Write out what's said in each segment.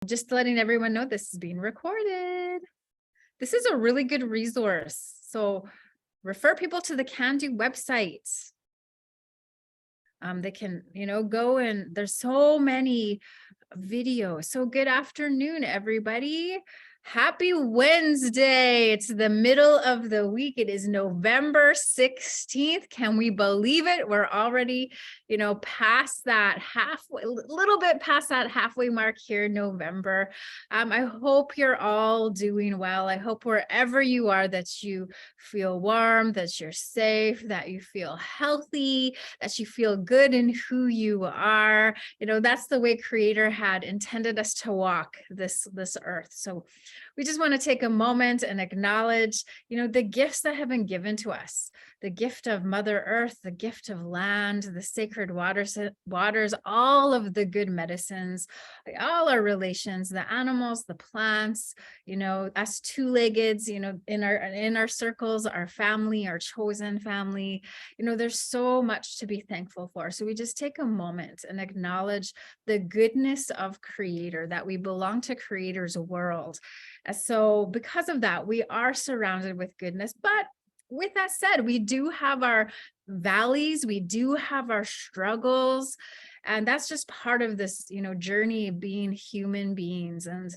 Just letting everyone know this is being recorded. This is a really good resource. So refer people to the Can Do website. They can, go and there's so many videos. So good afternoon, everybody. Happy Wednesday. It's the middle of the week. It is November 16th. Can we believe it? We're already, past that halfway, a little bit past that halfway mark here in November. I hope you're all doing well. I hope wherever you are that you feel warm, that you're safe, that you feel healthy, that you feel good in who you are. That's the way Creator had intended us to walk this earth. So we just want to take a moment and acknowledge, the gifts that have been given to us, the gift of Mother Earth, the gift of land, the sacred waters, all of the good medicines, all our relations, the animals, the plants, us two-leggeds, in our circles, our family, our chosen family. There's so much to be thankful for. So we just take a moment and acknowledge the goodness of Creator, that we belong to Creator's world. So because of that, we are surrounded with goodness. But with that said, we do have our valleys, we do have our struggles, and that's just part of this, journey of being human beings. And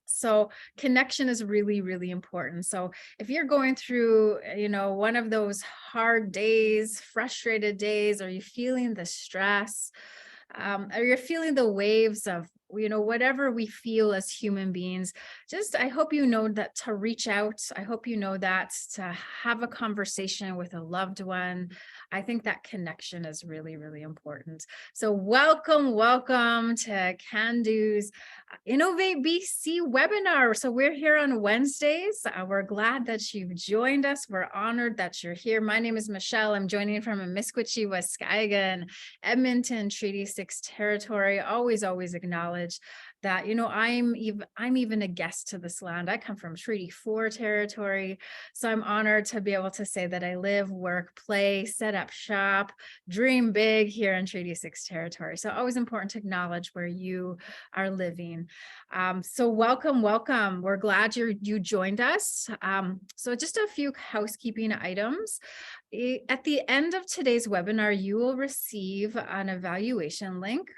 so connection is really, really important. So if you're going through, one of those hard days, frustrated days, or you're feeling the stress, or you're feeling the waves of, whatever we feel as human beings, I hope you know that to reach out. I hope you know that to have a conversation with a loved one. I think that connection is really, really important. So welcome to Can Do's Innovate BC webinar. So we're here on Wednesdays. We're glad that you've joined us. We're honored that you're here. My name is Michelle. I'm joining from Amiskwichi, Waskagan, Edmonton, Treaty 6 territory. Always acknowledge that, I'm even a guest to this land. I come from Treaty 4 territory. So I'm honored to be able to say that I live, work, play, set up shop, dream big here in Treaty 6 territory. So always important to acknowledge where you are living. So welcome. We're glad you joined us. So just a few housekeeping items. At the end of today's webinar, you will receive an evaluation link.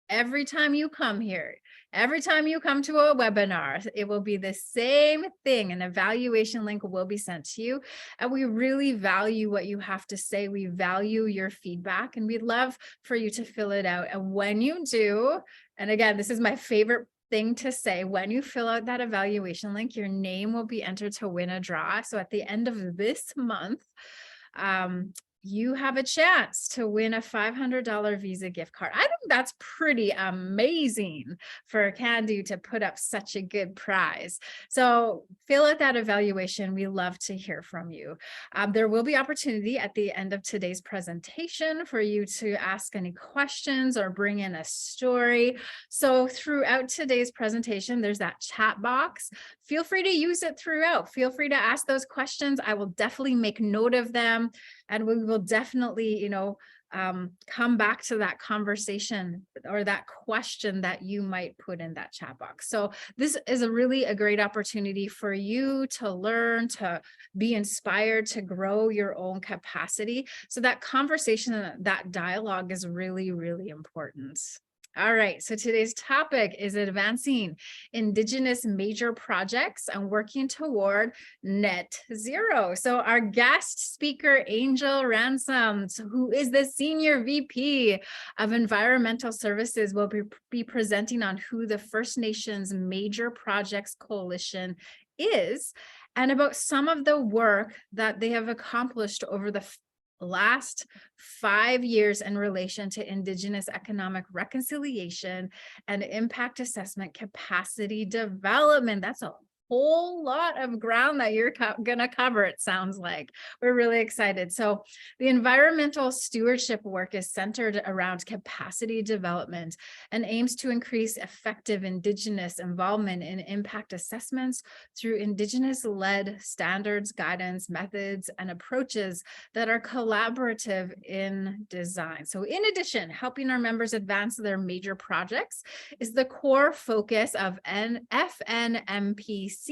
Every time you come here, every time you come to a webinar, it will be the same thing. An evaluation link will be sent to you. And we really value what you have to say. We value your feedback, and we'd love for you to fill it out. And when you do, and again, this is my favorite thing to say, when you fill out that evaluation link, your name will be entered to win a draw. So at the end of this month, you have a chance to win a $500 Visa gift card. I think that's pretty amazing for Can Do to put up such a good prize. So fill out that evaluation. We love to hear from you. There will be opportunity at the end of today's presentation for you to ask any questions or bring in a story. So throughout today's presentation, there's that chat box. Feel free to use it throughout. Feel free to ask those questions. I will definitely make note of them. And we will definitely, come back to that conversation or that question that you might put in that chat box. So this is a great opportunity for you to learn, to be inspired, to grow your own capacity. So that conversation, that dialogue is really, really important. All right, so today's topic is advancing Indigenous major projects and working toward net zero. So our guest speaker, Angel Ransom, who is the Senior VP of Environmental Services, will be presenting on who the First Nations Major Projects Coalition is and about some of the work that they have accomplished over the last 5 years in relation to Indigenous economic reconciliation and impact assessment capacity development. That's a whole lot of ground that you're gonna cover, it sounds like. We're really excited. So the environmental stewardship work is centered around capacity development and aims to increase effective Indigenous involvement in impact assessments through Indigenous-led standards, guidance, methods, and approaches that are collaborative in design. So in addition, helping our members advance their major projects is the core focus of FNMPC's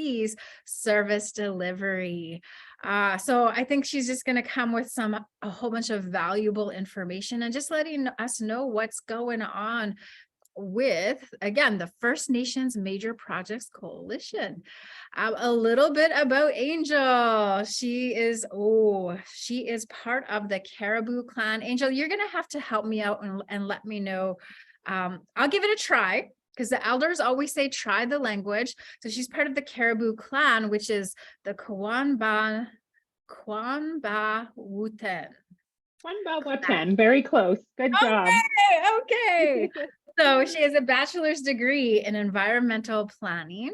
service delivery. So I think she's just going to come with a whole bunch of valuable information and just letting us know what's going on with, again, the First Nations Major Projects Coalition. A little bit about Angel. She is part of the Caribou clan. Angel, you're going to have to help me out and let me know. I'll give it a try, because the elders always say try the language. So she's part of the Caribou clan, which is the Kwanba Wuten. Very close. Good job. Okay. So she has a bachelor's degree in environmental planning.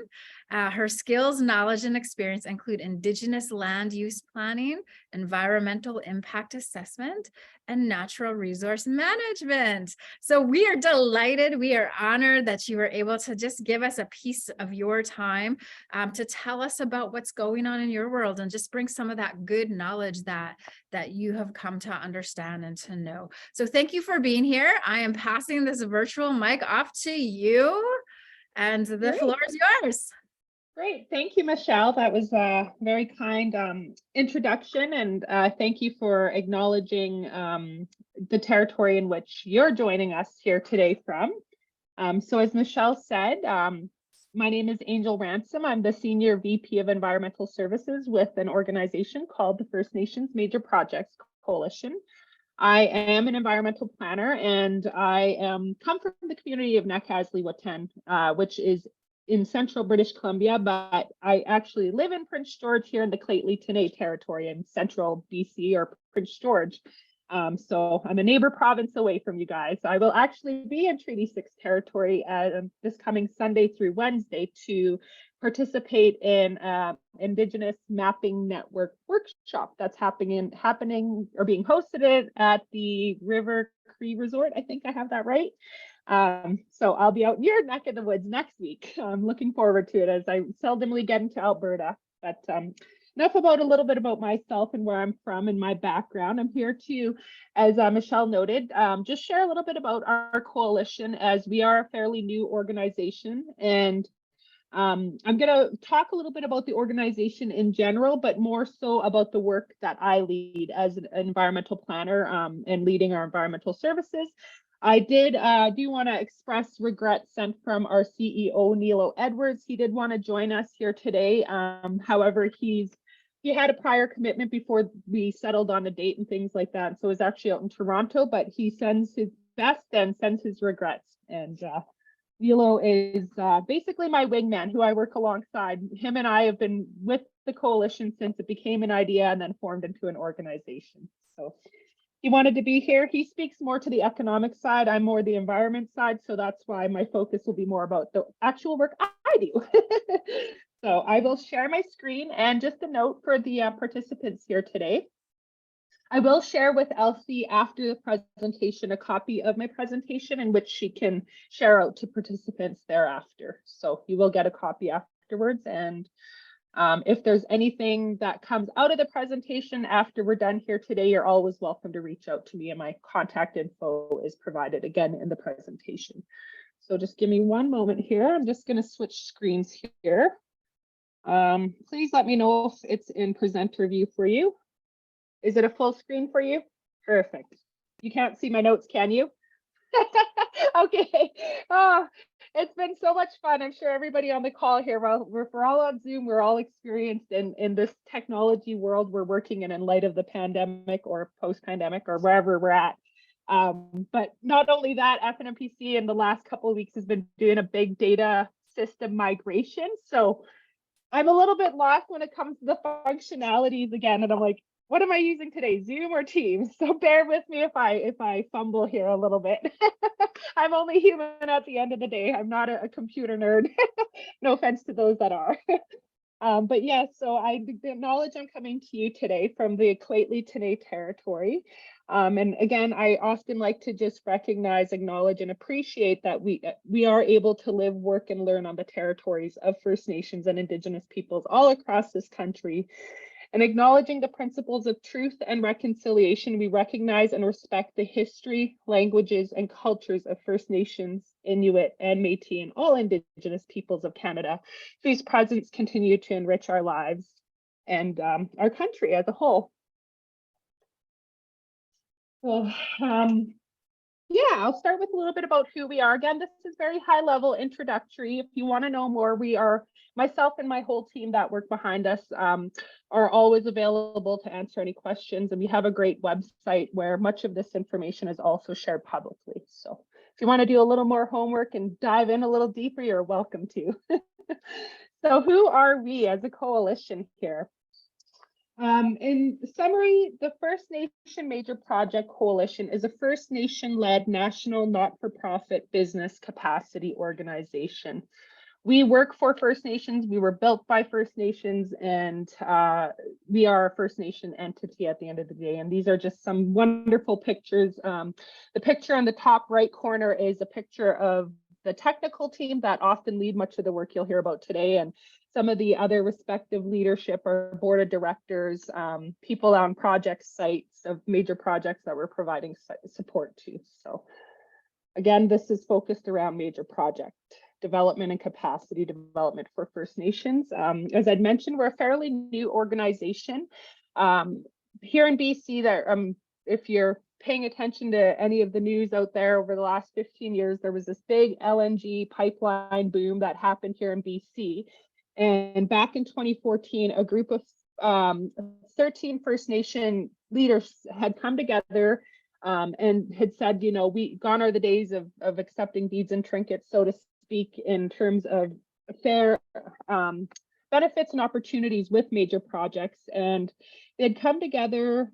Her skills, knowledge, and experience include Indigenous land use planning, environmental impact assessment, and natural resource management. So we are delighted. We are honored that you were able to just give us a piece of your time to tell us about what's going on in your world and just bring some of that good knowledge that you have come to understand and to know. So thank you for being here. I am passing this virtual mic off to you, and the floor is yours. Great. Thank you, Michelle. That was a very kind introduction, and thank you for acknowledging the territory in which you're joining us here today from. So as Michelle said, my name is Angel Ransom. I'm the Senior VP of Environmental Services with an organization called the First Nations Major Projects Coalition. I am an environmental planner, and I come from the community of Nakaslii-Watan, which is in central British Columbia, but I actually live in Prince George here in the Lheidli-T'enneh territory in central BC, or Prince George. So I'm a neighbor province away from you guys. I will actually be in Treaty 6 territory this coming Sunday through Wednesday to participate in Indigenous Mapping Network workshop that's happening or being hosted at the River Cree Resort. I think I have that right. So I'll be out in your neck of the woods next week. I'm looking forward to it, as I seldomly get into Alberta. But enough about a little bit about myself and where I'm from and my background. I'm here to, as Michelle noted, just share a little bit about our coalition, as we are a fairly new organization. And I'm going to talk a little bit about the organization in general, but more so about the work that I lead as an environmental planner and leading our environmental services. I do want to express regret sent from our CEO, Nilo Edwards. He did want to join us here today. However, he had a prior commitment before we settled on a date and things like that. So he's actually out in Toronto, but he sends his best and sends his regrets. And Nilo is basically my wingman, who I work alongside. Him and I have been with the coalition since it became an idea and then formed into an organization. So he wanted to be here. He speaks more to the economic side. I'm more the environment side. So that's why my focus will be more about the actual work I do. So I will share my screen, and just a note for the participants here today. I will share with Elsie after the presentation a copy of my presentation, in which she can share out to participants thereafter. So you will get a copy afterwards. And if there's anything that comes out of the presentation after we're done here today, you're always welcome to reach out to me, and my contact info is provided again in the presentation. So just give me one moment here. I'm just going to switch screens here. Please let me know if it's in presenter view for you. Is it a full screen for you? Perfect. You can't see my notes, can you? Okay. Oh, it's been so much fun. I'm sure everybody on the call here, well, we're all on Zoom. We're all experienced in this technology world we're working in light of the pandemic or post-pandemic or wherever we're at. But not only that, FNMPC in the last couple of weeks has been doing a big data system migration. So I'm a little bit lost when it comes to the functionalities again. And I'm like, what am I using today, Zoom or Teams? So bear with me if I fumble here a little bit. I'm only human at the end of the day. I'm not a computer nerd. No offense to those that are. But yes, so I acknowledge I'm coming to you today from the Kwetli territory. And again, I often like to just recognize, acknowledge, and appreciate that we are able to live, work, and learn on the territories of First Nations and Indigenous peoples all across this country. And acknowledging the principles of truth and reconciliation, we recognize and respect the history, languages, and cultures of First Nations, Inuit, and Métis, and all Indigenous peoples of Canada, whose presence continue to enrich our lives and our country as a whole. So, yeah, I'll start with a little bit about who we are. Again, this is very high level introductory. If you want to know more, myself and my whole team that work behind us are always available to answer any questions. And we have a great website where much of this information is also shared publicly. So if you want to do a little more homework and dive in a little deeper, you're welcome to. So who are we as a coalition here? In summary, the First Nation Major Project Coalition is a First Nation-led national not-for-profit business capacity organization. We work for First Nations, we were built by First Nations, and we are a First Nation entity at the end of the day. And these are just some wonderful pictures. The picture on the top right corner is a picture of the technical team that often lead much of the work you'll hear about today. And some of the other respective leadership or board of directors, people on project sites of major projects that we're providing support to. So again, this is focused around major project development and capacity development for First Nations. As I'd mentioned, we're a fairly new organization. Here in BC, that if you're paying attention to any of the news out there over the last 15 years, there was this big LNG pipeline boom that happened here in BC. And back in 2014, a group of 13 First Nation leaders had come together and had said, you know, gone are the days of accepting beads and trinkets, so to speak, in terms of fair benefits and opportunities with major projects. And they'd come together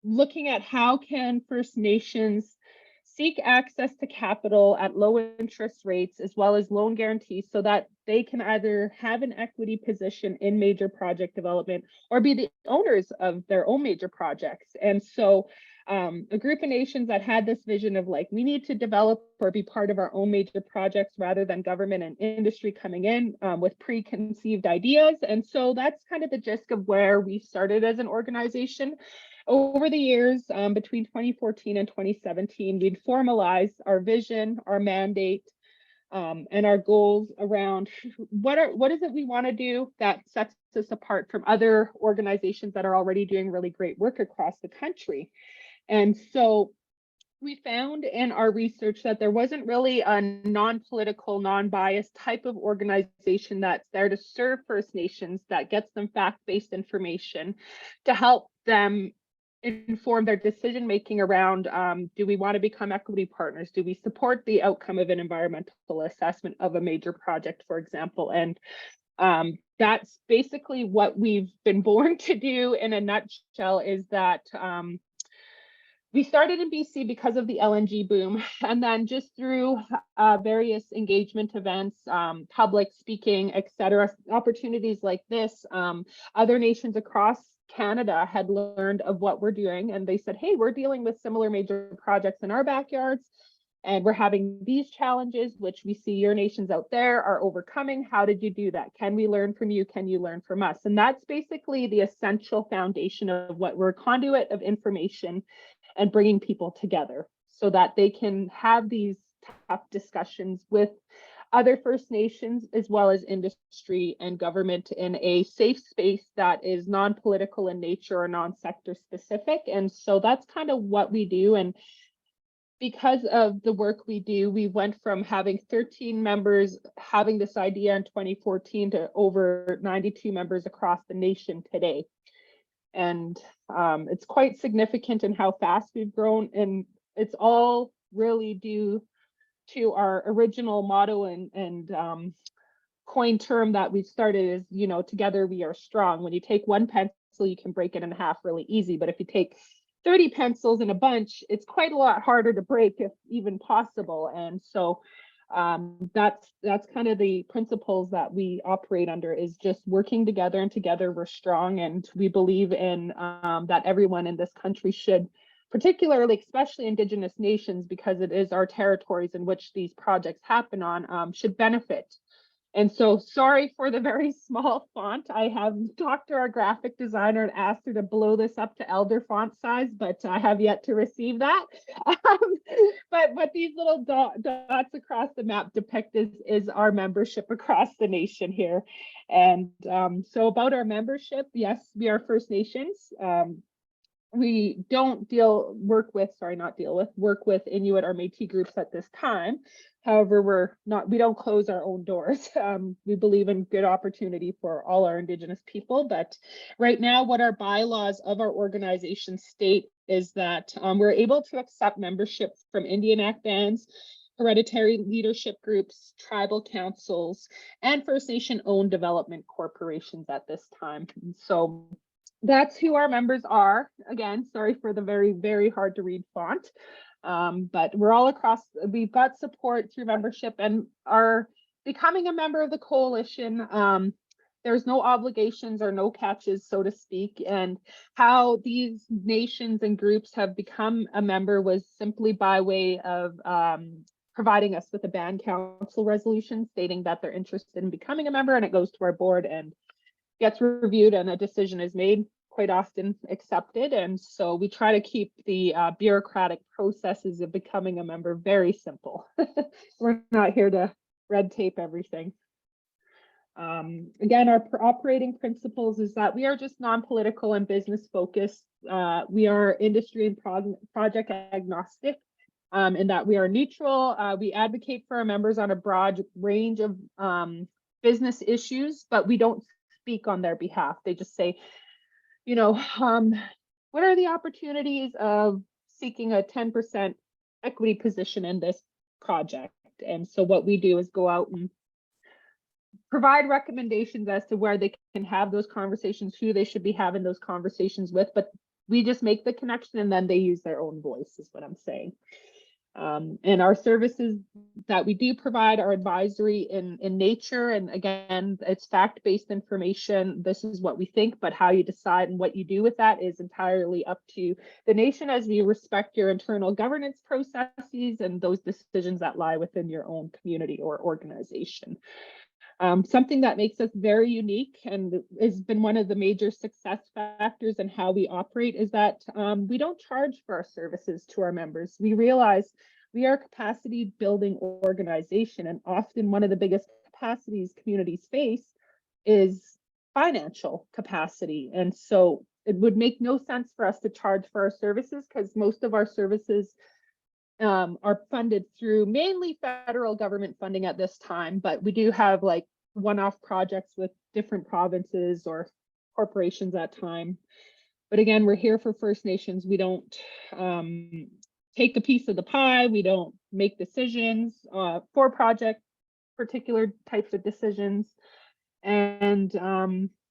looking at how can First Nations seek access to capital at low interest rates, as well as loan guarantees, so that they can either have an equity position in major project development or be the owners of their own major projects. And so a group of nations that had this vision of like, we need to develop or be part of our own major projects rather than government and industry coming in with preconceived ideas. And so that's kind of the gist of where we started as an organization. Over the years, between 2014 and 2017, we'd formalized our vision, our mandate, and our goals around what is it we want to do that sets us apart from other organizations that are already doing really great work across the country. And so we found in our research that there wasn't really a non-political, non-biased type of organization that's there to serve First Nations, that gets them fact-based information to help them inform their decision making around do we want to become equity partners? Do we support the outcome of an environmental assessment of a major project, for example? And that's basically what we've been born to do in a nutshell, is that we started in BC because of the LNG boom, and then just through various engagement events, public speaking, etc., opportunities like this, other nations across Canada had learned of what we're doing, and they said, hey, we're dealing with similar major projects in our backyards, and we're having these challenges, which we see your nations out there are overcoming. How did you do that? Can we learn from you? Can you learn from us? And that's basically the essential foundation of what we're, a conduit of information and bringing people together so that they can have these tough discussions with other First Nations, as well as industry and government, in a safe space that is non-political in nature or non-sector specific. And so that's kind of what we do. And because of the work we do, we went from having 13 members having this idea in 2014 to over 92 members across the nation today. And it's quite significant in how fast we've grown, and it's all really due to our original motto and coin term that we started is, you know, together we are strong. When you take one pencil, you can break it in half really easy, but if you take 30 pencils in a bunch, it's quite a lot harder to break, if even possible. And so That's kind of the principles that we operate under, is just working together, and together we're strong. And we believe in that everyone in this country should, particularly, especially Indigenous nations, because it is our territories in which these projects happen on, should benefit. And so, sorry for the very small font. I have talked to our graphic designer and asked her to blow this up to elder font size, but I have yet to receive that. But what these little dots across the map depict is our membership across the nation here. And so about our membership, yes, we are First Nations. We don't work with Inuit or Métis groups at this time. However, we don't close our own doors. We believe in good opportunity for all our Indigenous people. But right now, what our bylaws of our organization state is that we're able to accept membership from Indian Act bands, hereditary leadership groups, tribal councils, and First Nation owned development corporations at this time. And so that's who our members are. Again, sorry for the very, very hard to read font. But we're all across, we've got support through membership, and are becoming a member of the coalition. There's no obligations or no catches, so to speak. And how these nations and groups have become a member was simply by way of providing us with a band council resolution stating that they're interested in becoming a member, and it goes to our board and gets reviewed, and a decision is made, quite often accepted. And so we try to keep the bureaucratic processes of becoming a member very simple. We're not here to red tape everything. Again, our operating principles is that we are just non-political and business focused. We are industry and project agnostic, in that we are neutral. We advocate for our members on a broad range of business issues, but we don't speak on their behalf. They just say, you know, what are the opportunities of seeking a 10% equity position in this project? And so what we do is go out and provide recommendations as to where they can have those conversations, who they should be having those conversations with, but we just make the connection and then they use their own voice, is what I'm saying. And our services that we do provide are advisory in nature. And again, it's fact-based information. This is what we think, but how you decide and what you do with that is entirely up to the nation, as we respect your internal governance processes and those decisions that lie within your own community or organization. Something that makes us very unique and has been one of the major success factors in how we operate is that we don't charge for our services to our members. We realize we are a capacity building organization, and often one of the biggest capacities communities face is financial capacity. And so it would make no sense for us to charge for our services, because most of our services are funded through mainly federal government funding at this time, but we do have like one-off projects with different provinces or corporations at time. But again, we're here for First Nations. We don't take a piece of the pie. We don't make decisions for particular types of decisions. And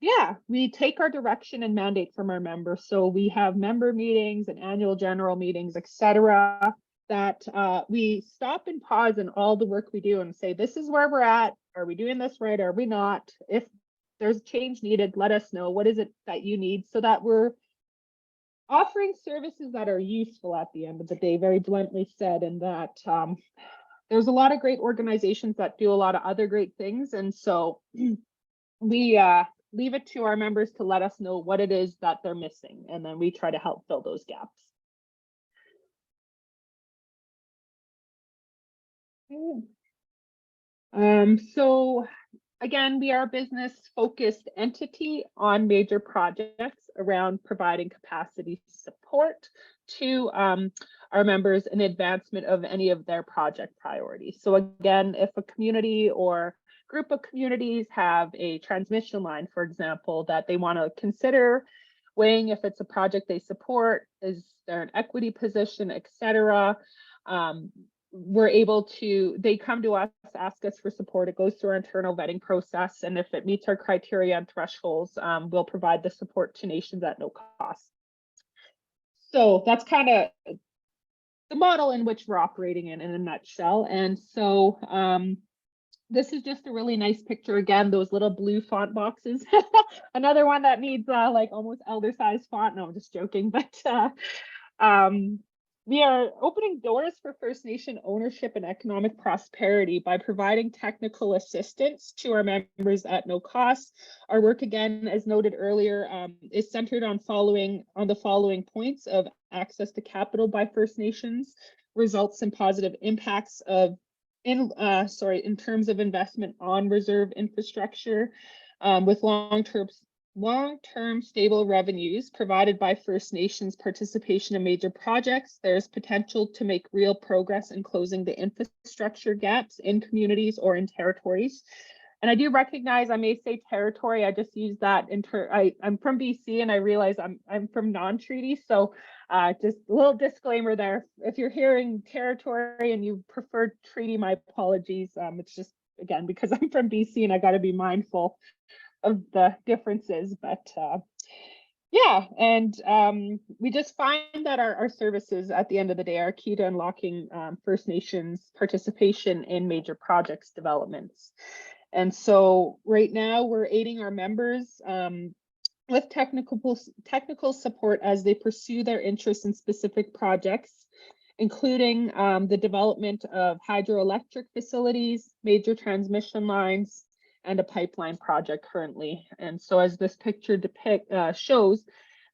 yeah, we take our direction and mandate from our members. So we have member meetings and annual general meetings, etc., that we stop and pause in all the work we do and say, this is where we're at. Are we doing this right? Are we not? If there's change needed, let us know. What is it that you need, so that we're offering services that are useful at the end of the day, very bluntly said. And that there's a lot of great organizations that do a lot of other great things. And so we leave it to our members to let us know what it is that they're missing. And then we try to help fill those gaps. So again, we are a business focused entity on major projects around providing capacity support to our members in advancement of any of their project priorities. So again, if a community or group of communities have a transmission line, for example, that they want to consider weighing if it's a project they support, is there an equity position, etc., we're able to, they come to us, ask us for support. It goes through our internal vetting process. And if it meets our criteria and thresholds, we'll provide the support to nations at no cost. So that's kind of the model in which we're operating in a nutshell. And so this is just a really nice picture. Again, those little blue font boxes. Another one that needs like almost elder size font. No, I'm just joking. But we are opening doors for First Nation ownership and economic prosperity by providing technical assistance to our members at no cost. Our work, again, as noted earlier, is centered on the following points of access to capital by First Nations, results in positive impacts of in terms of investment on reserve infrastructure, with long-term stable revenues provided by First Nations participation in major projects. There's potential to make real progress in closing the infrastructure gaps in communities or in territories. And I do recognize I may say territory. I just use that I'm from BC, and I realize I'm from non-treaty. So just a little disclaimer there. If you're hearing territory and you prefer treaty, my apologies. It's just, again, because I'm from BC and I got to be mindful of the differences. But yeah, and we just find that our services at the end of the day are key to unlocking First Nations participation in major projects developments. And so right now we're aiding our members with technical support as they pursue their interests in specific projects, including the development of hydroelectric facilities, major transmission lines, and a pipeline project currently. And so as this picture shows,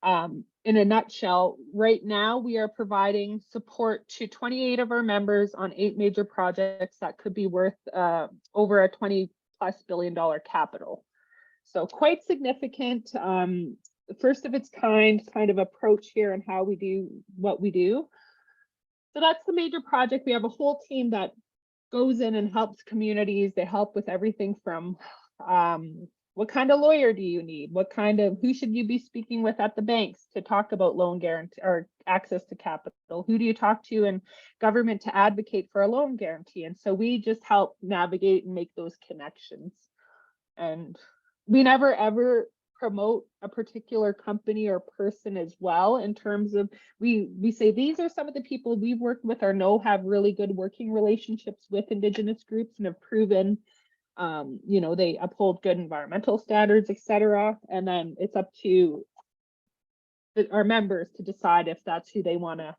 in a nutshell, right now we are providing support to 28 of our members on 8 major projects that could be worth over a $20+ billion capital. So quite significant, first of its kind of approach here and how we do what we do. So that's the major project. We have a whole team that goes in and helps communities. They help with everything from what kind of lawyer do you need? Who should you be speaking with at the banks to talk about loan guarantee or access to capital? Who do you talk to in government to advocate for a loan guarantee? And so we just help navigate and make those connections. And we never ever promote a particular company or person as well, in terms of we say these are some of the people we've worked with or know have really good working relationships with Indigenous groups and have proven they uphold good environmental standards, etc. And then it's up to our members to decide if that's who they want to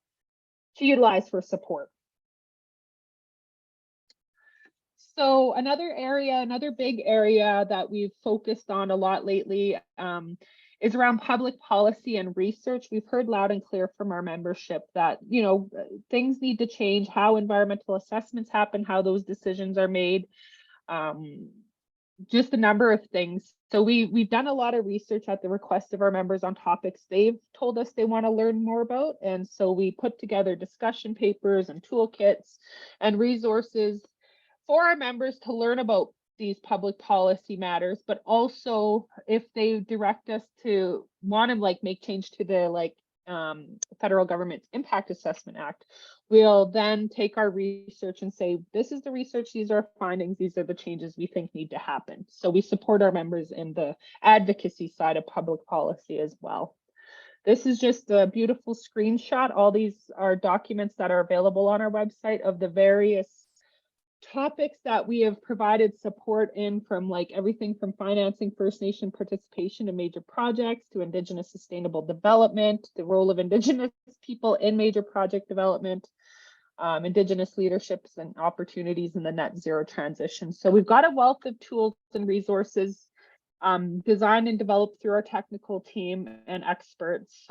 utilize for support. So another big area that we've focused on a lot lately is around public policy and research. We've heard loud and clear from our membership that, things need to change, how environmental assessments happen, how those decisions are made, just a number of things. So we've done a lot of research at the request of our members on topics they've told us they want to learn more about. And so we put together discussion papers and toolkits and resources for our members to learn about these public policy matters, but also if they direct us to want to make change to the federal government's Impact Assessment Act, we'll then take our research and say, this is the research, these are findings, these are the changes we think need to happen. So we support our members in the advocacy side of public policy as well. This is just a beautiful screenshot. All these are documents that are available on our website of the various topics that we have provided support in, from everything from financing First Nation participation in major projects to Indigenous sustainable development, the role of Indigenous people in major project development, Indigenous leaderships and opportunities in the net zero transition. So we've got a wealth of tools and resources designed and developed through our technical team and experts.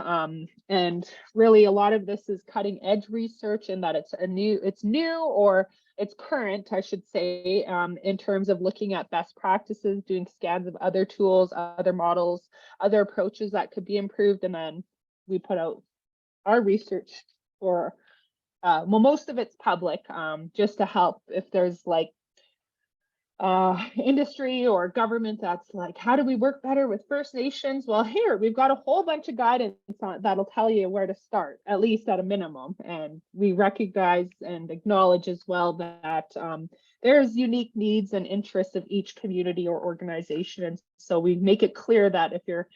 And really a lot of this is cutting edge research, in that it's new or it's current, I should say, in terms of looking at best practices, doing scans of other tools, other models, other approaches that could be improved. And then we put out our research for, most of it's public, just to help if there's industry or government that's how do we work better with First Nations? Well, here we've got a whole bunch of guidance that'll tell you where to start, at least at a minimum. And we recognize and acknowledge as well that there's unique needs and interests of each community or organization. And so we make it clear that if you're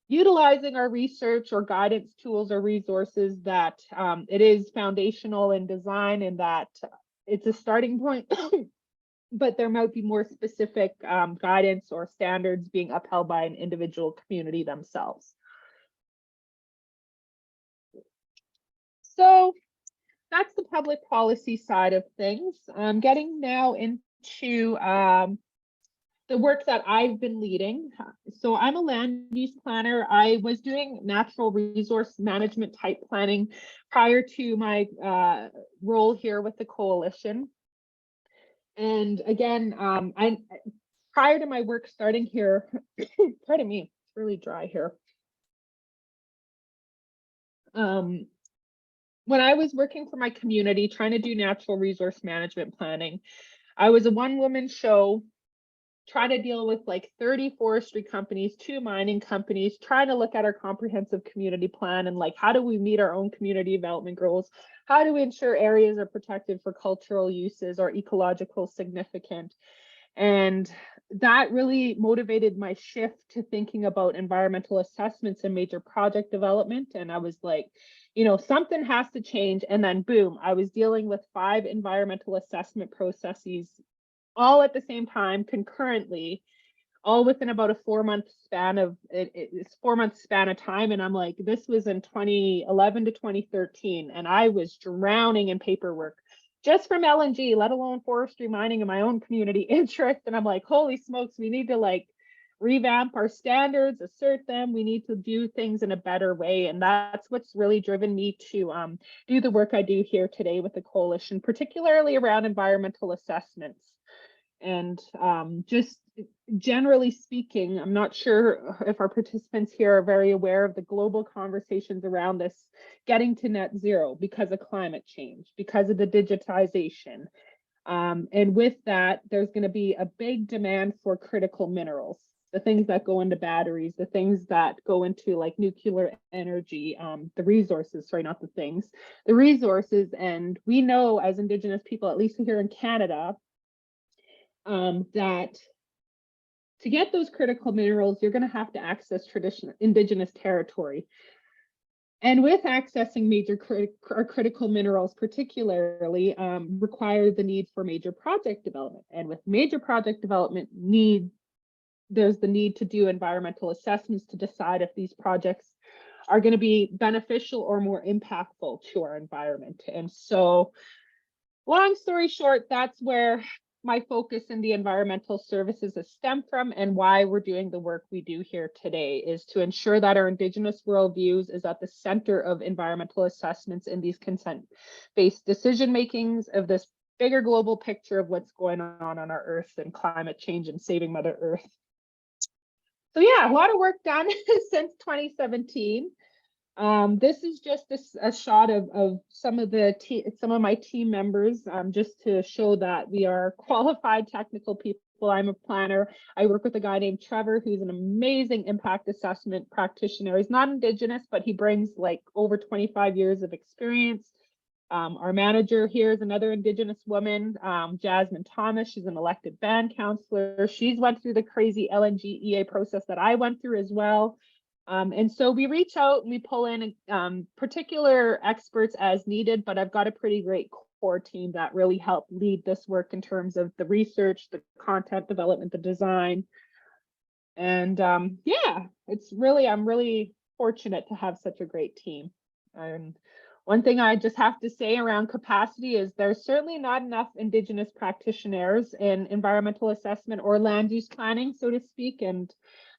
utilizing our research or guidance tools or resources, that it is foundational in design and that it's a starting point, but there might be more specific guidance or standards being upheld by an individual community themselves. So that's the public policy side of things. I'm getting now into the work that I've been leading. So I'm a land use planner. I was doing natural resource management type planning prior to my role here with the coalition. And again, prior to my work starting here, pardon me, it's really dry here. When I was working for my community, trying to do natural resource management planning, I was a one-woman show, trying to deal with like 30 forestry companies, 2 mining companies, trying to look at our comprehensive community plan and like, how do we meet our own community development goals? How do we ensure areas are protected for cultural uses or ecological significant? And that really motivated my shift to thinking about environmental assessments and major project development. And I was like, you know, something has to change. And then boom, I was dealing with 5 environmental assessment processes all at the same time, concurrently, all within about a 4-month span of it's 4-month span of time. And I'm like, this was in 2011 to 2013. And I was drowning in paperwork just from LNG, let alone forestry, mining, and my own community interest. And I'm like, holy smokes, we need to like revamp our standards, assert them. We need to do things in a better way. And that's what's really driven me to do the work I do here today with the coalition, particularly around environmental assessments. And just generally speaking, I'm not sure if our participants here are very aware of the global conversations around this getting to net zero because of climate change, because of the digitization. And with that, there's going to be a big demand for critical minerals, the things that go into batteries, the things that go into like nuclear energy, the resources, sorry, not the things, the resources. And we know as Indigenous people, at least here in Canada, that to get those critical minerals, you're going to have to access traditional Indigenous territory. And with accessing major critical minerals, particularly, require the need for major project development. And with major project development there's the need to do environmental assessments to decide if these projects are going to be beneficial or more impactful to our environment. And so, long story short, that's where my focus in the environmental services has stemmed from, and why we're doing the work we do here today is to ensure that our Indigenous worldviews is at the center of environmental assessments in these consent-based decision makings of this bigger global picture of what's going on our Earth and climate change and saving Mother Earth. So yeah, a lot of work done since 2017. This is just a shot of some of my team members, just to show that we are qualified technical people. I'm a planner. I work with a guy named Trevor, who's an amazing impact assessment practitioner. He's not Indigenous, but he brings like over 25 years of experience. Our manager here is another Indigenous woman, Jasmine Thomas. She's an elected band counselor. She's went through the crazy LNG EA process that I went through as well. And so we reach out and we pull in particular experts as needed, but I've got a pretty great core team that really help lead this work in terms of the research, the content development, the design. And yeah, I'm really fortunate to have such a great team. And one thing I just have to say around capacity is there's certainly not enough Indigenous practitioners in environmental assessment or land use planning, so to speak. And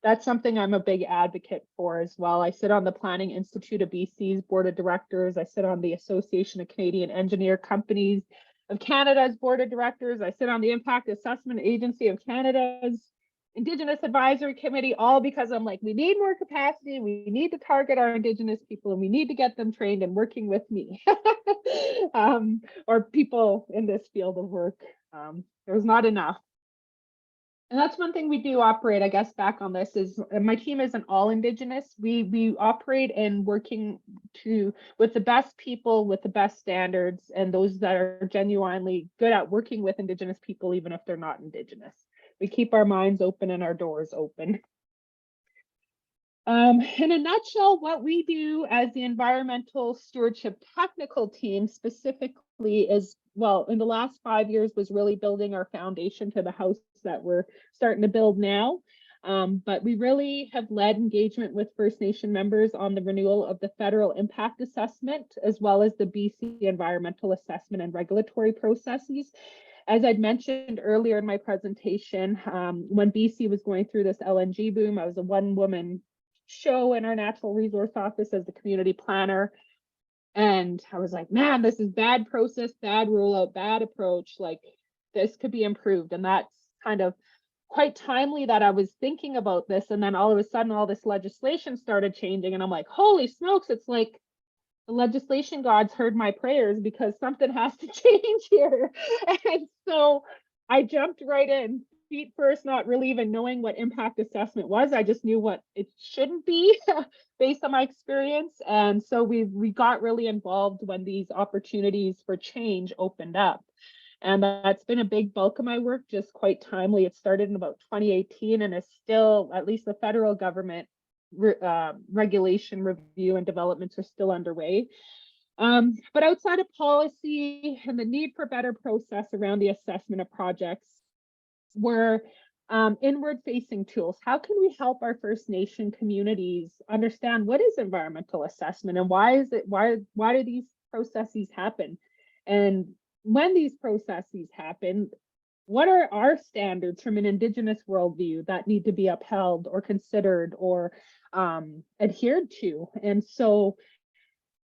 that's something I'm a big advocate for as well. I sit on the Planning Institute of BC's board of directors. I sit on the Association of Canadian Engineer Companies of Canada's board of directors. I sit on the Impact Assessment Agency of Canada's Indigenous Advisory Committee, all because I'm like, we need more capacity. We need to target our Indigenous people and we need to get them trained and working with me or people in this field of work. There's not enough. And that's one thing we do operate, I guess, back on this is my team isn't all Indigenous. We operate in working with the best people, with the best standards, and those that are genuinely good at working with Indigenous people, even if they're not Indigenous. We keep our minds open and our doors open. In a nutshell, what we do as the environmental stewardship technical team specifically is, well, in the last 5 years was really building our foundation to the house that we're starting to build now. But we really have led engagement with First Nation members on the renewal of the federal impact assessment, as well as the BC environmental assessment and regulatory processes. As I'd mentioned earlier in my presentation, when BC was going through this LNG boom, I was a one-woman show in our natural resource office as the community planner. And I was like, man, this is bad process, bad rollout, bad approach. Like, this could be improved. And that's kind of quite timely that I was thinking about this. And then all of a sudden, all this legislation started changing. And I'm like, holy smokes, it's like the legislation gods heard my prayers because something has to change here. And so I jumped right in, feet first, not really even knowing what impact assessment was. I just knew what it shouldn't be based on my experience. And so we got really involved when these opportunities for change opened up. And that's been a big bulk of my work, just quite timely. It started in about 2018 and is still, at least the federal government regulation review and developments are still underway. But outside of policy and the need for better process around the assessment of projects, were inward facing tools. How can we help our First Nation communities understand what is environmental assessment and why do these processes happen? And when these processes happen, what are our standards from an Indigenous worldview that need to be upheld or considered or adhered to? And so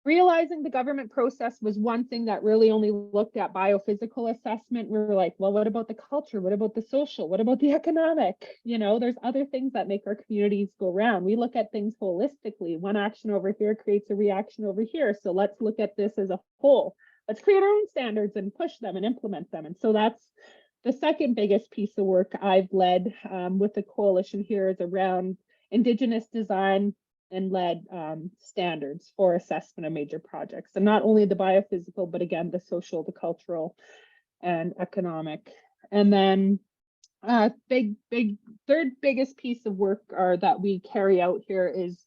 realizing the government process was one thing that really only looked at biophysical assessment. We were like, well, what about the culture? What about the social? What about the economic? You know, there's other things that make our communities go round. We look at things holistically. One action over here creates a reaction over here. So let's look at this as a whole. Let's create our own standards and push them and implement them. And so that's the second biggest piece of work I've led with the coalition here is around Indigenous design and led standards for assessment of major projects. And not only the biophysical, but again, the social, the cultural, and economic. And then third biggest piece of work that we carry out here is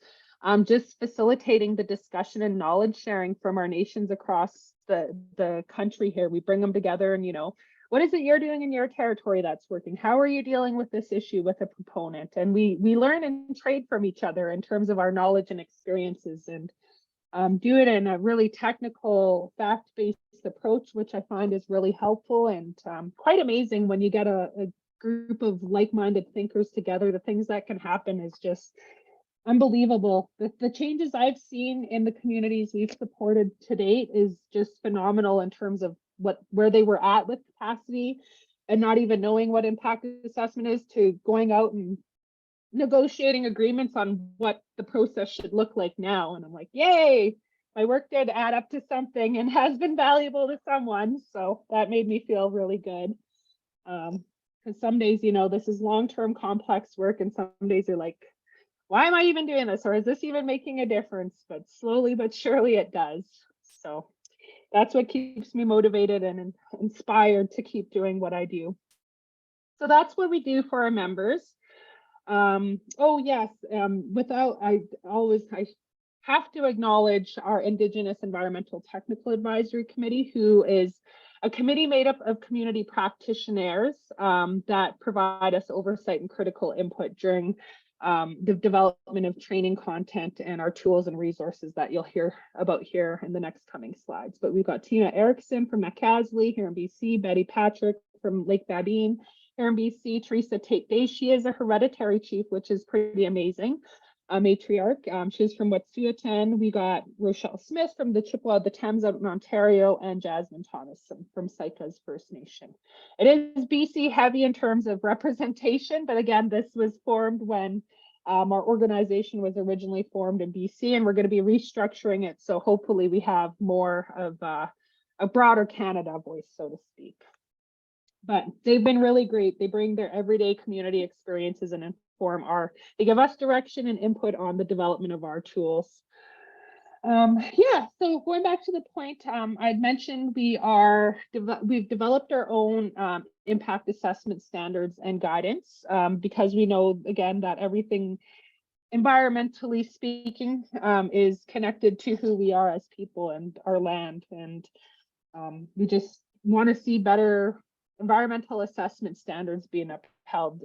just facilitating the discussion and knowledge sharing from our nations across the country here. We bring them together and, you know, what is it you're doing in your territory that's working? How are you dealing with this issue with a proponent? And we learn and trade from each other in terms of our knowledge and experiences, and do it in a really technical, fact-based approach, which I find is really helpful and quite amazing when you get a group of like-minded thinkers together. The things that can happen is just unbelievable. The changes I've seen in the communities we've supported to date is just phenomenal in terms of where they were at with capacity and not even knowing what impact assessment is, to going out and negotiating agreements on what the process should look like now. And I'm like, yay, my work did add up to something and has been valuable to someone. So that made me feel really good. Because some days, you know, this is long-term complex work, and some days you're like, why am I even doing this? Or is this even making a difference? But slowly but surely it does. So that's what keeps me motivated and inspired to keep doing what I do. So that's what we do for our members. Oh yes, I have to acknowledge our Indigenous Environmental Technical Advisory Committee, who is a committee made up of community practitioners that provide us oversight and critical input during the development of training content and our tools and resources that you'll hear about here in the next coming slides. But we've got Tina Erickson from Macaslie here in BC, Betty Patrick from Lake Babine here in BC, Teresa Tate-Day. She is a hereditary chief, which is pretty amazing, a matriarch. She's from Wet'suwet'en. We got Rochelle Smith from the Chippewa of the Thames out in Ontario, and Jasmine Thomas from Saikas First Nation. It is BC heavy in terms of representation, but again, this was formed when our organization was originally formed in BC, and we're going to be restructuring it. So hopefully we have more of a broader Canada voice, so to speak. But they've been really great. They bring their everyday community experiences and they give us direction and input on the development of our tools. Yeah, so going back to the point I'd mentioned, we've developed our own impact assessment standards and guidance because we know, again, that everything environmentally speaking, is connected to who we are as people and our land. And we just want to see better environmental assessment standards being upheld.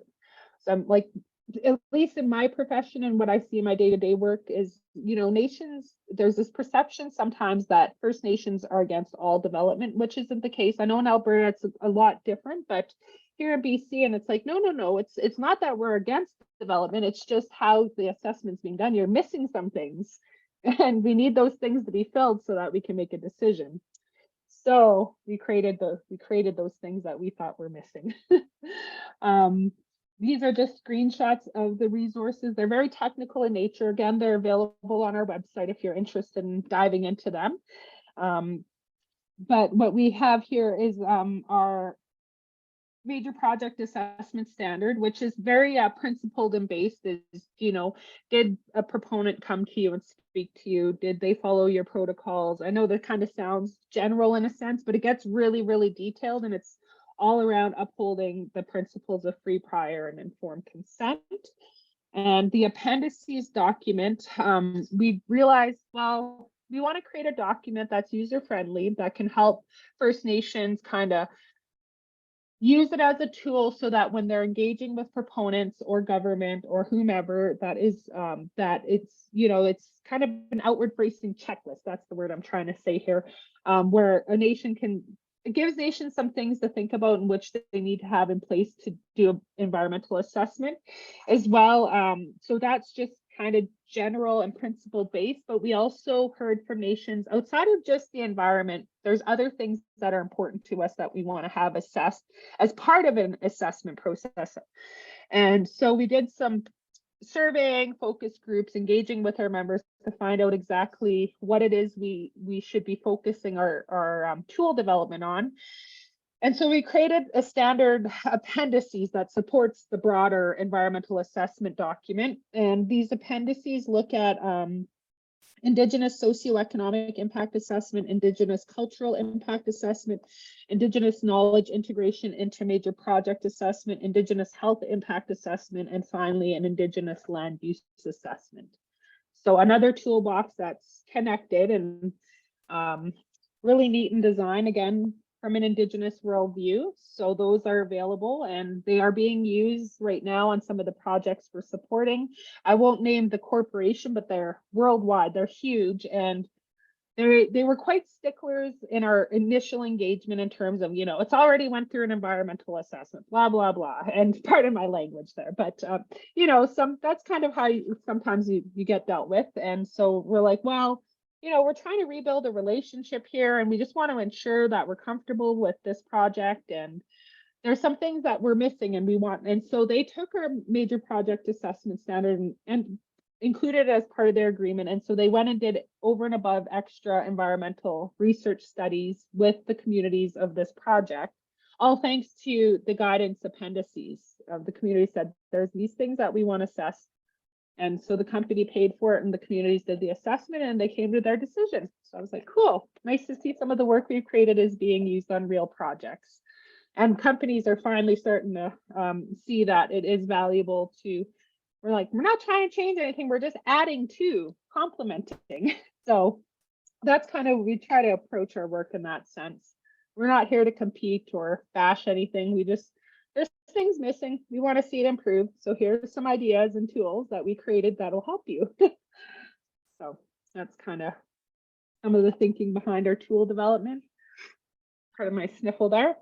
So I'm like, at least in my profession and what I see in my day-to-day work is, you know, nations, there's this perception sometimes that First Nations are against all development, which isn't the case. I know in Alberta it's a lot different, but here in BC, and it's like, no, it's not that we're against development, it's just how the assessment's being done. You're missing some things, and we need those things to be filled so that we can make a decision. So we created those things that we thought were missing. These are just screenshots of the resources. They're very technical in nature. Again, they're available on our website if you're interested in diving into them. But what we have here is our major project assessment standard, which is very principled and based. Is, you know, did a proponent come to you and speak to you? Did they follow your protocols? I know that kind of sounds general in a sense, but it gets really, really detailed, and it's all around upholding the principles of free, prior, and informed consent. And the appendices document, we realized, well, we want to create a document that's user-friendly, that can help First Nations kind of use it as a tool so that when they're engaging with proponents or government or whomever, that is, that it's, you know, it's kind of an outward facing checklist. That's the word I'm trying to say here, where a nation can, it gives nations some things to think about in which they need to have in place to do an environmental assessment as well. So that's just kind of general and principle based, but we also heard from nations outside of just the environment. There's other things that are important to us that we want to have assessed as part of an assessment process. And so we did some surveying, focus groups, engaging with our members to find out exactly what it is we should be focusing our tool development on. And so we created a standard appendices that supports the broader environmental assessment document. And these appendices look at Indigenous socioeconomic impact assessment, Indigenous cultural impact assessment, Indigenous knowledge integration into major project assessment, Indigenous health impact assessment, and finally an Indigenous land use assessment. So another toolbox that's connected and really neat in design, again, from an Indigenous worldview. So those are available and they are being used right now on some of the projects we're supporting. I won't name the corporation, but they're worldwide, they're huge. And they were quite sticklers in our initial engagement in terms of, you know, it's already went through an environmental assessment, blah, blah, blah. And pardon my language there, but you know, that's kind of how sometimes you get dealt with. And so we're like, well, you know, we're trying to rebuild a relationship here, and we just want to ensure that we're comfortable with this project. And there's some things that we're missing, and we want. And so they took our major project assessment standard and included it as part of their agreement. And so they went and did over and above extra environmental research studies with the communities of this project, all thanks to the guidance appendices. The community said there's these things that we want to assess. And so the company paid for it and the communities did the assessment and they came to their decision. So I was like, cool, nice to see some of the work we've created is being used on real projects. And companies are finally starting to see that it is valuable to, we're like, we're not trying to change anything, we're just adding to, complementing. So that's kind of, we try to approach our work in that sense. We're not here to compete or bash anything. We just, there's things missing. We want to see it improve. So here's some ideas and tools that we created that'll help you. So that's kind of some of the thinking behind our tool development. Part of my sniffle there.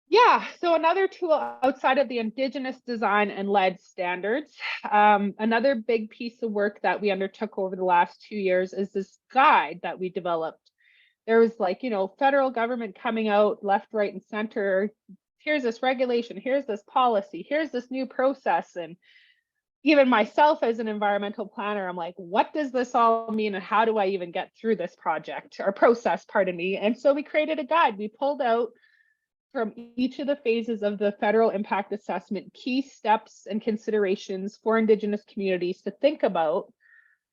Yeah, so another tool outside of the Indigenous design and lead standards, another big piece of work that we undertook over the last 2 years is this guide that we developed. There was like, you know, federal government coming out left, right, and center. Here's this regulation, here's this policy, here's this new process. And even myself as an environmental planner, I'm like, what does this all mean? And how do I even get through this project or process, pardon me? And so we created a guide. We pulled out from each of the phases of the federal impact assessment, key steps and considerations for Indigenous communities to think about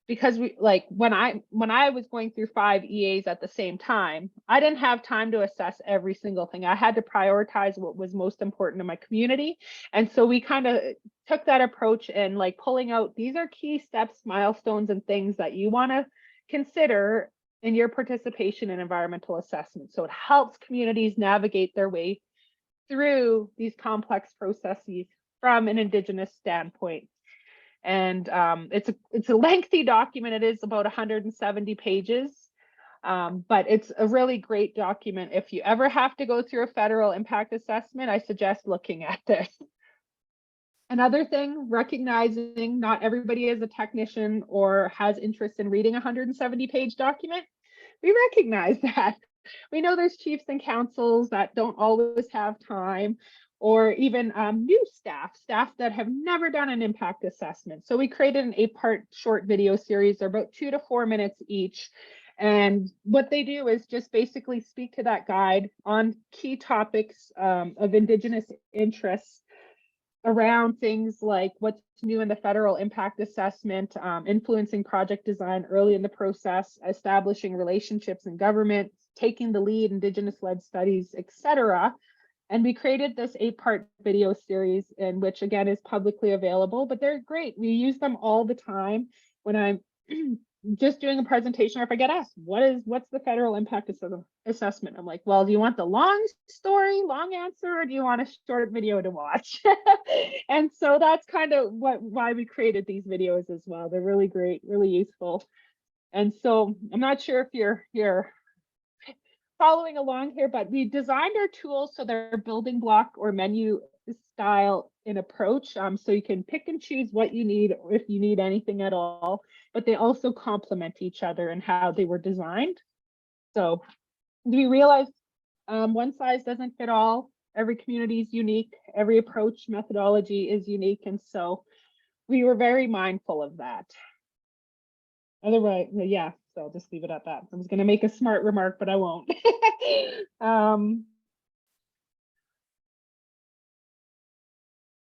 because we like when I was going through 5 EAs at the same time, I didn't have time to assess every single thing. I had to prioritize what was most important to my community. And so we kind of took that approach and like pulling out, these are key steps, milestones, and things that you want to consider in your participation in environmental assessment. So it helps communities navigate their way through these complex processes from an Indigenous standpoint. And it's a lengthy document. It is about 170 pages, but it's a really great document. If you ever have to go through a federal impact assessment, I suggest looking at this. Another thing, recognizing not everybody is a technician or has interest in reading a 170-page document. We recognize that. We know there's chiefs and councils that don't always have time, or even new staff that have never done an impact assessment. So we created an 8-part short video series. They're about 2 to 4 minutes each. And what they do is just basically speak to that guide on key topics of Indigenous interests around things like what's new in the federal impact assessment, influencing project design early in the process, establishing relationships in government, taking the lead, Indigenous-led studies, etc. And we created this 8-part video series, in which again is publicly available, but they're great. We use them all the time when I'm just doing a presentation, or if I get asked, what's the federal impact assessment? I'm like, well, do you want the long story, long answer, or do you want a short video to watch? And so that's kind of why we created these videos as well. They're really great, really useful. And so I'm not sure if you're following along here, but we designed our tools so they're building block or menu style in approach. So you can pick and choose what you need, or if you need anything at all, but they also complement each other in how they were designed. So we realize one size doesn't fit all. Every community is unique. Every approach methodology is unique. And so we were very mindful of that. Otherwise, yeah, so I'll just leave it at that. I was going to make a smart remark, but I won't.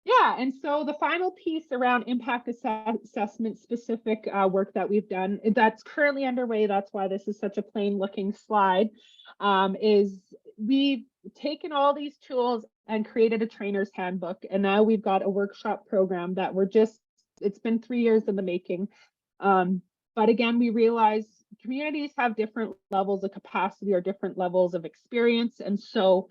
Yeah, and so the final piece around impact assessment specific work that we've done that's currently underway, that's why this is such a plain looking slide, is we've taken all these tools and created a trainer's handbook. And now we've got a workshop program that it's been 3 years in the making. But again, we realize communities have different levels of capacity or different levels of experience. And so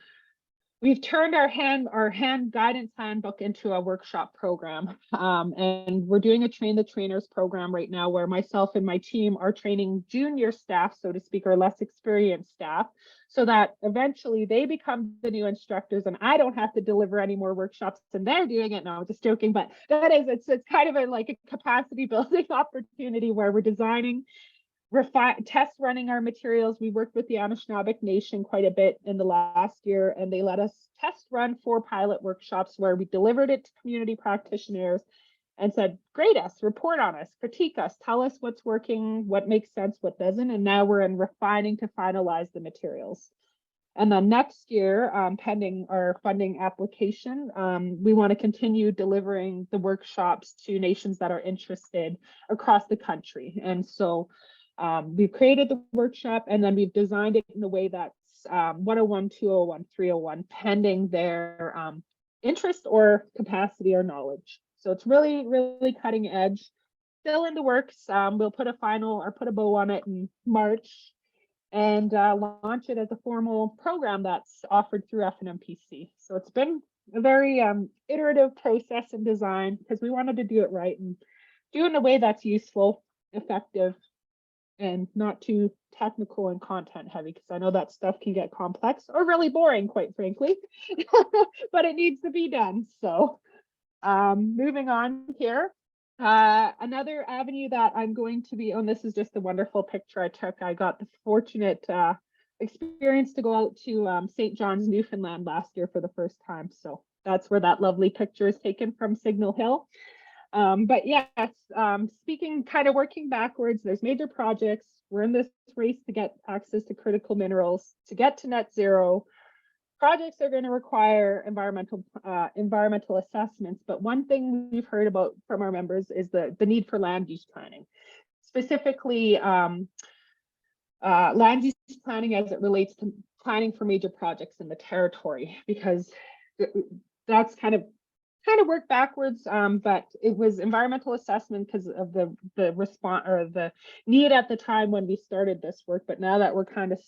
we've turned our hand guidance handbook into a workshop program. And we're doing a train the trainers program right now, where myself and my team are training junior staff, so to speak, or less experienced staff, so that eventually they become the new instructors and I don't have to deliver any more workshops and they're doing it. No, I'm just joking, but it's kind of like a capacity building opportunity where we're designing, test running our materials. We worked with the Anishinaabe Nation quite a bit in the last year, and they let us test run 4 pilot workshops where we delivered it to community practitioners and said, grade us, report on us, critique us, tell us what's working, what makes sense, what doesn't. And now we're in refining to finalize the materials. And then next year, pending our funding application, we want to continue delivering the workshops to nations that are interested across the country. And so we've created the workshop, and then we've designed it in a way that's 101, 201, 301, pending their interest or capacity or knowledge. So it's really, really cutting edge, still in the works. We'll put a bow on it in March and launch it as a formal program that's offered through FNMPC. So it's been a very iterative process and design, because we wanted to do it right and do it in a way that's useful, effective, and not too technical and content heavy, because I know that stuff can get complex or really boring, quite frankly, but it needs to be done. So moving on here, another avenue that I'm going to be on, this is just a wonderful picture I took. I got the fortunate experience to go out to St. John's, Newfoundland last year for the first time. So that's where that lovely picture is taken, from Signal Hill. But yes, speaking, kind of working backwards, there's major projects. We're in this race to get access to critical minerals, to get to net zero. Projects are going to require environmental assessments. But one thing we've heard about from our members is the need for land use planning. specifically land use planning as it relates to planning for major projects in the territory, because that's kind of work backwards, but it was environmental assessment because of the response or the need at the time when we started this work. But now that we're kind of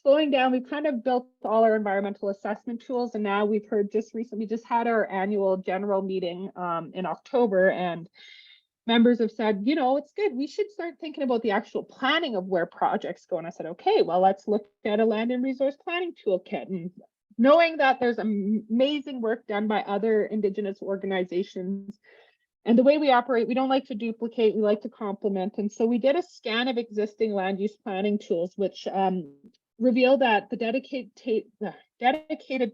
slowing down, we've kind of built all our environmental assessment tools, and now we've heard just recently, just had our annual general meeting in October, and members have said, you know, it's good, we should start thinking about the actual planning of where projects go. And I said, okay, well, let's look at a land and resource planning toolkit. And knowing that there's amazing work done by other Indigenous organizations, and the way we operate, we don't like to duplicate, we like to complement. And so we did a scan of existing land use planning tools, which revealed that the dedicated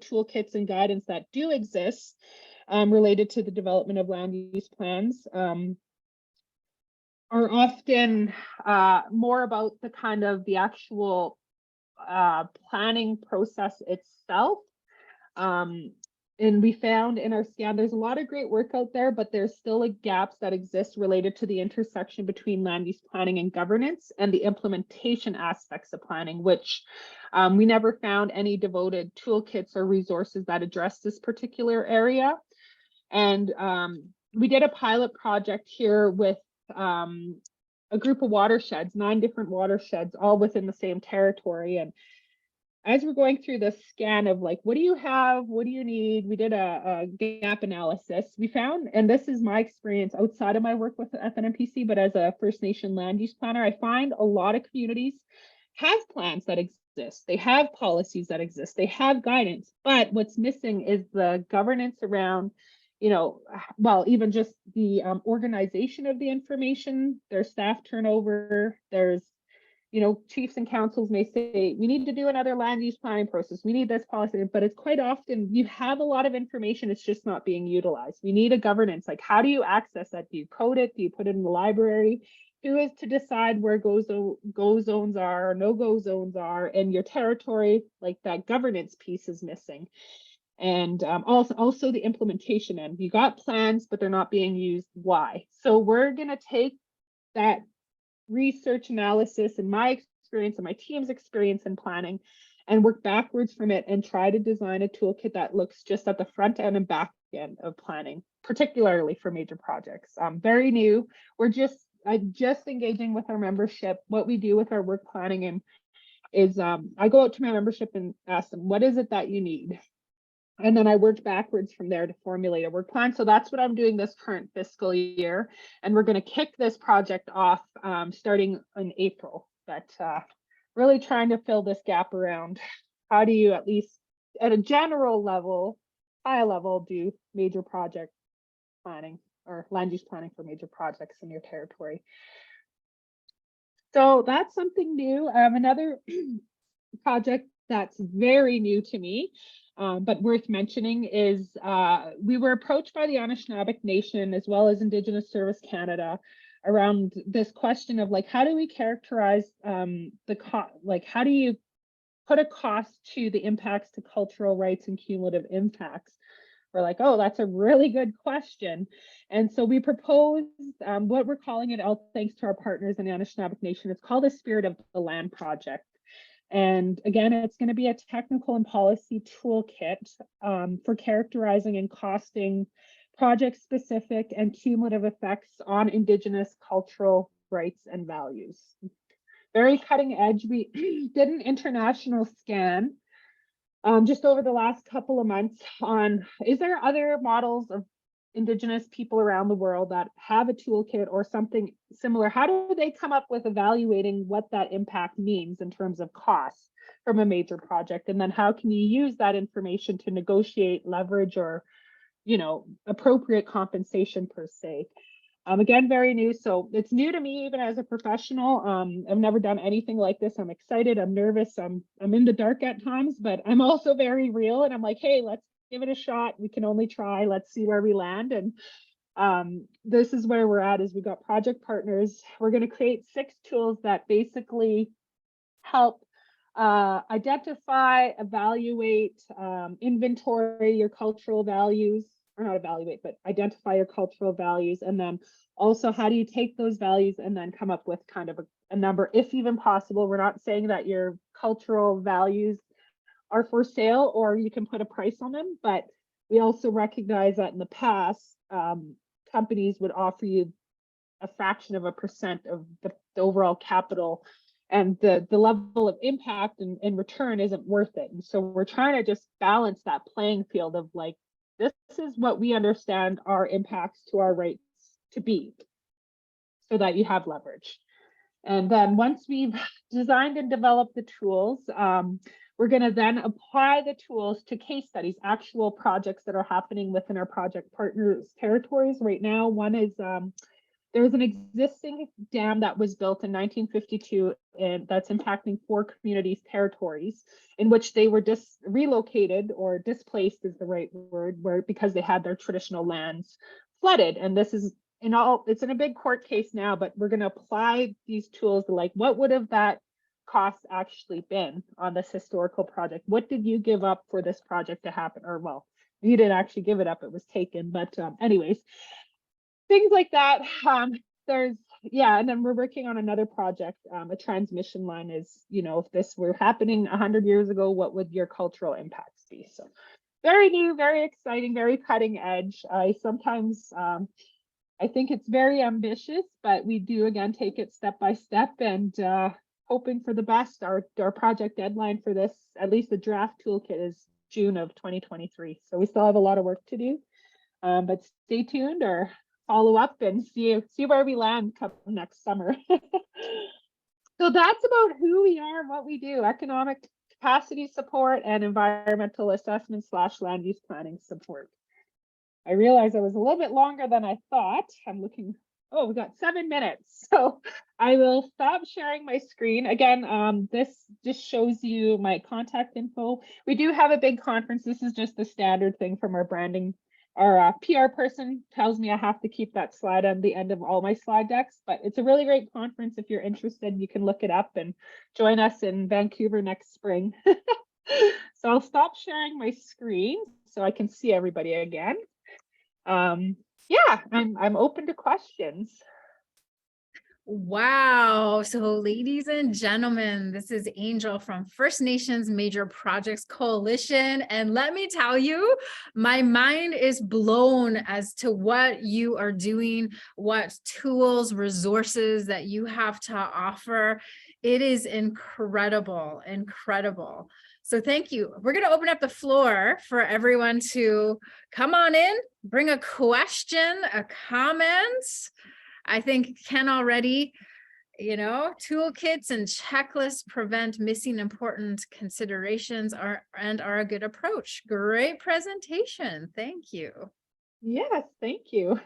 toolkits and guidance that do exist related to the development of land use plans are often more about the kind of the actual planning process itself. And we found in our scan, there's a lot of great work out there, but there's still gaps that exist related to the intersection between land use planning and governance and the implementation aspects of planning, which we never found any devoted toolkits or resources that address this particular area. And we did a pilot project here with a group of watersheds, 9 different watersheds, all within the same territory. And as we're going through the scan of like, what do you have? What do you need? We did a gap analysis. We found, and this is my experience outside of my work with the FNMPC, but as a First Nation land use planner, I find a lot of communities have plans that exist. They have policies that exist. They have guidance, but what's missing is the governance around, you know, well, even just the organization of the information. There's staff turnover. There's, you know, chiefs and councils may say, we need to do another land use planning process. We need this policy, but it's quite often you have a lot of information. It's just not being utilized. We need a governance. Like, how do you access that? Do you code it? Do you put it in the library? Who is to decide where go zones are, no-go zones are in your territory? Like, that governance piece is missing. And also the implementation end. You got plans, but they're not being used. Why? So we're going to take that research analysis and my experience and my team's experience in planning and work backwards from it and try to design a toolkit that looks just at the front end and back end of planning, particularly for major projects. Very new. We're just engaging with our membership. What we do with our work planning and is I go out to my membership and ask them, what is it that you need? And then I worked backwards from there to formulate a work plan. So that's what I'm doing this current fiscal year. And we're going to kick this project off starting in April. But really trying to fill this gap around how do you, at least at a general level, high level, do major project planning or land use planning for major projects in your territory. So that's something new. Another project that's very new to me, but worth mentioning is we were approached by the Anishinaabe Nation as well as Indigenous Service Canada around this question of like, how do we characterize how do you put a cost to the impacts to cultural rights and cumulative impacts? We're like, oh, that's a really good question. And so we proposed what we're calling it, all thanks to our partners in the Anishinaabe Nation. It's called the Spirit of the Land Project. And again, it's going to be a technical and policy toolkit for characterizing and costing project-specific and cumulative effects on Indigenous cultural rights and values. Very cutting edge. We did an international scan just over the last couple of months on, is there other models of Indigenous people around the world that have a toolkit or something similar? How do they come up with evaluating what that impact means in terms of costs from a major project? And then how can you use that information to negotiate leverage or, you know, appropriate compensation per se? Again, very new. So it's new to me even as a professional. I've never done anything like this. I'm excited. I'm nervous. I'm in the dark at times, but I'm also very real. And I'm like, hey, let's give it a shot. We can only try. Let's see where we land. And this is where we're at. Is we got project partners. We're going to create 6 tools that basically help identify, evaluate, inventory your cultural values or not evaluate, but identify your cultural values. And then also, how do you take those values and then come up with kind of a number, if even possible? We're not saying that your cultural values are for sale or you can put a price on them, but we also recognize that in the past, companies would offer you a fraction of a percent of the overall capital, and the level of impact in return isn't worth it. And so we're trying to just balance that playing field of like, this is what we understand our impacts to our rights to be, so that you have leverage. And then once we've designed and developed the tools, we're going to then apply the tools to case studies, actual projects that are happening within our project partners' territories. Right now, one is there's an existing dam that was built in 1952 and that's impacting 4 communities' territories, in which they were relocated, or displaced is the right word, where because they had their traditional lands flooded. And this is it's in a big court case now, but we're going to apply these tools to like, what would have that cost actually been on this historical project? What did you give up for this project to happen? Or well, you didn't actually give it up, it was taken, but anyways, things like that. And then we're working on another project, a transmission line is, if this were happening 100 years ago, what would your cultural impacts be? So very new, very exciting, very cutting edge. I sometimes I think it's very ambitious, but we do again take it step by step, and hoping for the best. Our project deadline for this, at least the draft toolkit, is June of 2023. So we still have a lot of work to do, but stay tuned or follow up and see where we land come next summer. So that's about who we are and what we do: economic capacity support and environmental assessment / land use planning support. I realized I was a little bit longer than I thought. I'm looking, oh, we got 7 minutes. So I will stop sharing my screen. Again, this just shows you my contact info. We do have a big conference. This is just the standard thing from our branding. Our PR person tells me I have to keep that slide on the end of all my slide decks, but it's a really great conference. If you're interested, you can look it up and join us in Vancouver next spring. So I'll stop sharing my screen so I can see everybody again. Yeah, I'm open to questions. Wow. So ladies and gentlemen, this is Angel from First Nations Major Projects Coalition. And let me tell you, my mind is blown as to what you are doing, what tools, resources that you have to offer. It is incredible, incredible. So thank you. We're going to open up the floor for everyone to come on in, bring a question, a comment. I think Ken already, toolkits and checklists prevent missing important considerations are a good approach. Great presentation. Thank you. Yes, thank you.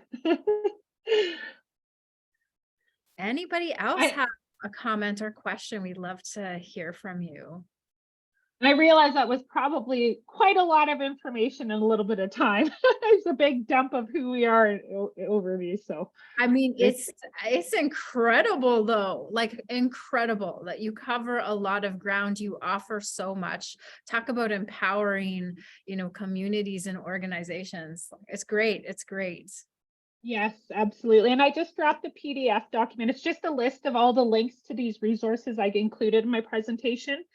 Anybody else have a comment or question? We'd love to hear from you. And I realized that was probably quite a lot of information in a little bit of time. It's a big dump of who we are overview. So I mean, it's incredible though, like incredible that you cover a lot of ground. You offer so much. Talk about empowering, communities and organizations. It's great. It's great. Yes, absolutely. And I just dropped a PDF document. It's just a list of all the links to these resources I included in my presentation.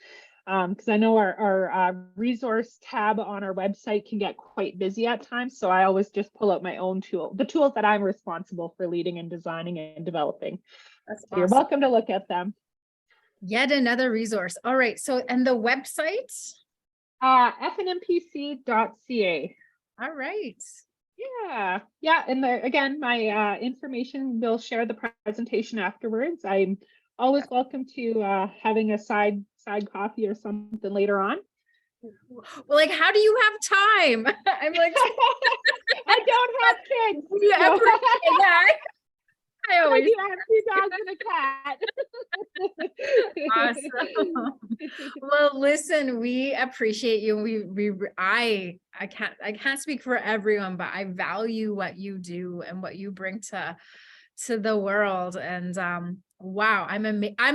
Because I know our resource tab on our website can get quite busy at times. So I always just pull out my own the tools that I'm responsible for leading and designing and developing. That's so awesome. You're welcome to look at them. Yet another resource. All right. So, and the website? FNMPC.ca. All right. Yeah. And again, my information, we'll share the presentation afterwards. I'm always welcome to having a side coffee or something later on. Well, like, how do you have time? I'm like, I don't have kids. Yeah, so. That. I always have 2 dogs and a cat. Awesome. Well, listen, we appreciate you. I can't speak for everyone, but I value what you do and what you bring to the world. And Wow, I'm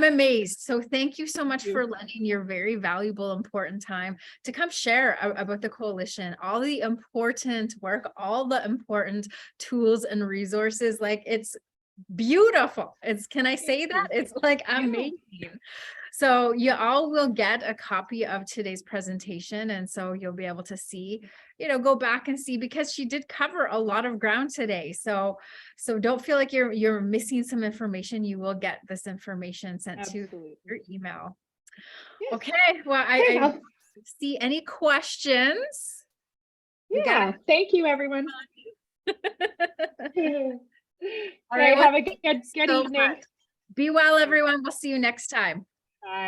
amazed. So thank you so much you. for lending your very valuable, important time to come share about the coalition, all the important work, all the important tools and resources. Like, it's beautiful. Can I say that? It's like amazing. So you all will get a copy of today's presentation. And so you'll be able to see, go back and see, because she did cover a lot of ground today. So don't feel like you're missing some information. You will get this information sent Absolutely. to your email. Yes. Okay. Well, I see any questions. Yeah. Thank you, everyone. All right. right. Have a good evening. Be well, everyone. We'll see you next time. Bye.